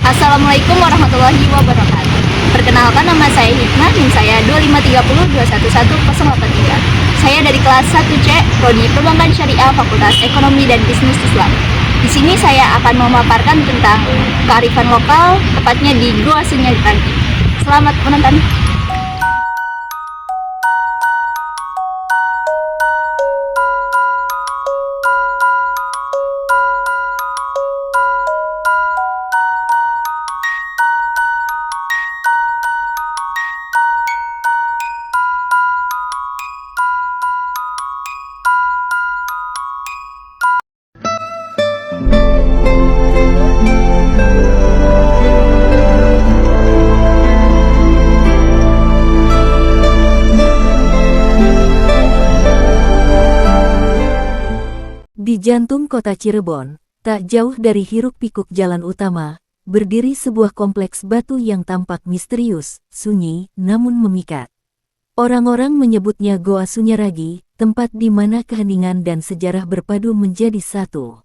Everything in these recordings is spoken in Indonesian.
Assalamualaikum warahmatullahi wabarakatuh. Perkenalkan, nama saya Hikmah, NIM saya 25302111083. Saya dari kelas 1C, Prodi Perbankan Syariah, Fakultas Ekonomi dan Bisnis Islam. Di sini saya akan memaparkan tentang kearifan lokal, tepatnya di Goa Sunyaragi. Selamat menonton. Di jantung kota Cirebon, tak jauh dari hiruk-pikuk jalan utama, berdiri sebuah kompleks batu yang tampak misterius, sunyi, namun memikat. Orang-orang menyebutnya Goa Sunyaragi, tempat di mana keheningan dan sejarah berpadu menjadi satu.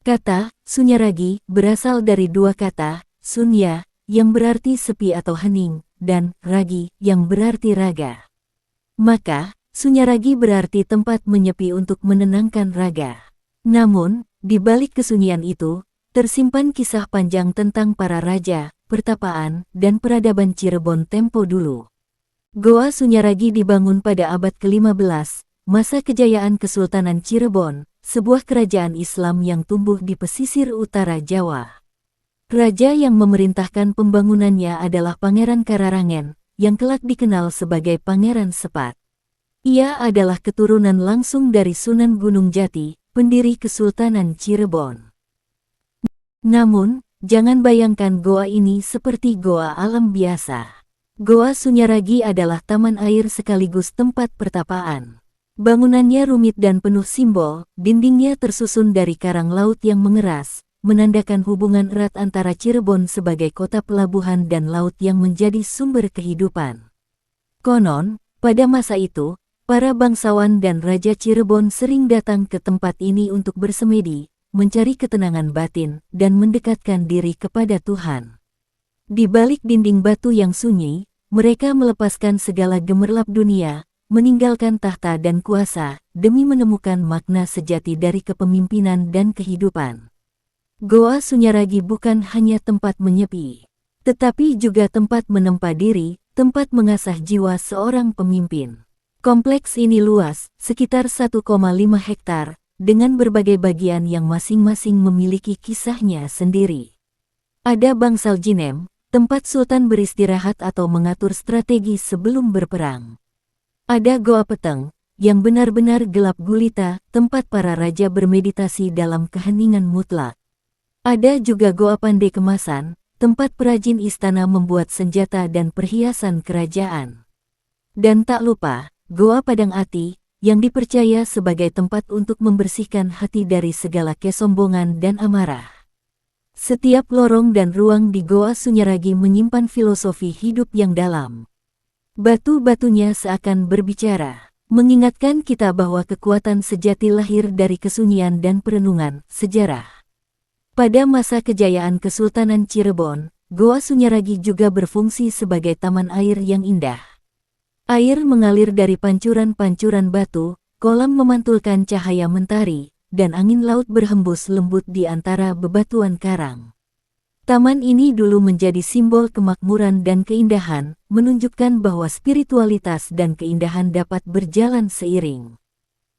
Kata Sunyaragi berasal dari dua kata, sunya, yang berarti sepi atau hening, dan ragi, yang berarti raga. Maka, Sunyaragi berarti tempat menyepi untuk menenangkan raga. Namun, di balik kesunyian itu, tersimpan kisah panjang tentang para raja, pertapaan, dan peradaban Cirebon tempo dulu. Goa Sunyaragi dibangun pada abad ke-15, masa kejayaan Kesultanan Cirebon, sebuah kerajaan Islam yang tumbuh di pesisir utara Jawa. Raja yang memerintahkan pembangunannya adalah Pangeran Kararangen, yang kelak dikenal sebagai Pangeran Sepat. Ia adalah keturunan langsung dari Sunan Gunung Jati, pendiri Kesultanan Cirebon. Namun, jangan bayangkan goa ini seperti goa alam biasa. Goa Sunyaragi adalah taman air sekaligus tempat pertapaan. Bangunannya rumit dan penuh simbol, dindingnya tersusun dari karang laut yang mengeras, menandakan hubungan erat antara Cirebon sebagai kota pelabuhan dan laut yang menjadi sumber kehidupan. Konon, pada masa itu, para bangsawan dan Raja Cirebon sering datang ke tempat ini untuk bersemedi, mencari ketenangan batin, dan mendekatkan diri kepada Tuhan. Di balik dinding batu yang sunyi, mereka melepaskan segala gemerlap dunia, meninggalkan tahta dan kuasa, demi menemukan makna sejati dari kepemimpinan dan kehidupan. Goa Sunyaragi bukan hanya tempat menyepi, tetapi juga tempat menempa diri, tempat mengasah jiwa seorang pemimpin. Kompleks ini luas, sekitar 1,5 hektar, dengan berbagai bagian yang masing-masing memiliki kisahnya sendiri. Ada bangsal Jinem, tempat Sultan beristirahat atau mengatur strategi sebelum berperang. Ada Goa Peteng, yang benar-benar gelap gulita, tempat para raja bermeditasi dalam keheningan mutlak. Ada juga Goa Pandai Kemasan, tempat perajin istana membuat senjata dan perhiasan kerajaan. Dan tak lupa, Goa Padang Ati, yang dipercaya sebagai tempat untuk membersihkan hati dari segala kesombongan dan amarah. Setiap lorong dan ruang di Goa Sunyaragi menyimpan filosofi hidup yang dalam. Batu-batunya seakan berbicara, mengingatkan kita bahwa kekuatan sejati lahir dari kesunyian dan perenungan sejarah. Pada masa kejayaan Kesultanan Cirebon, Goa Sunyaragi juga berfungsi sebagai taman air yang indah. Air mengalir dari pancuran-pancuran batu, kolam memantulkan cahaya mentari, dan angin laut berhembus lembut di antara bebatuan karang. Taman ini dulu menjadi simbol kemakmuran dan keindahan, menunjukkan bahwa spiritualitas dan keindahan dapat berjalan seiring.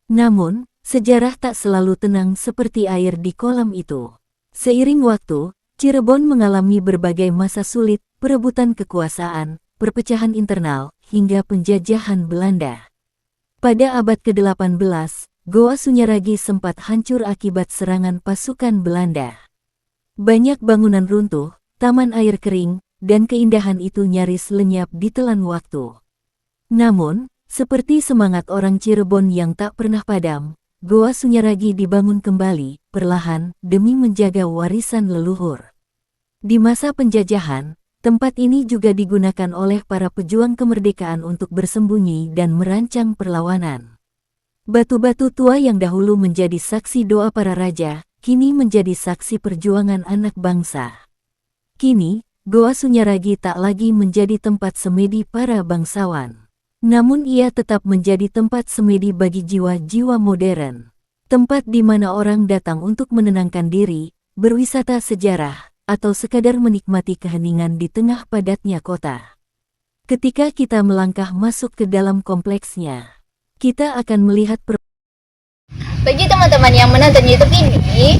Namun, sejarah tak selalu tenang seperti air di kolam itu. Seiring waktu, Cirebon mengalami berbagai masa sulit, perebutan kekuasaan, perpecahan internal, hingga penjajahan Belanda. Pada abad ke-18, Goa Sunyaragi sempat hancur akibat serangan pasukan Belanda. Banyak bangunan runtuh, taman air kering, dan keindahan itu nyaris lenyap ditelan waktu. Namun, seperti semangat orang Cirebon yang tak pernah padam, Goa Sunyaragi dibangun kembali, perlahan, demi menjaga warisan leluhur. Di masa penjajahan, tempat ini juga digunakan oleh para pejuang kemerdekaan untuk bersembunyi dan merancang perlawanan. Batu-batu tua yang dahulu menjadi saksi doa para raja, kini menjadi saksi perjuangan anak bangsa. Kini, Goa Sunyaragi tak lagi menjadi tempat semedi para bangsawan. Namun ia tetap menjadi tempat semedi bagi jiwa-jiwa modern. Tempat di mana orang datang untuk menenangkan diri, berwisata sejarah, atau sekadar menikmati keheningan di tengah padatnya kota. Ketika kita melangkah masuk ke dalam kompleksnya, kita akan melihat Bagi teman-teman yang menonton YouTube ini,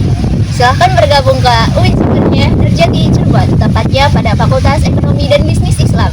silahkan bergabung ke UIN Sumbernya Terjadi Cirebon, tepatnya pada Fakultas Ekonomi dan Bisnis Islam.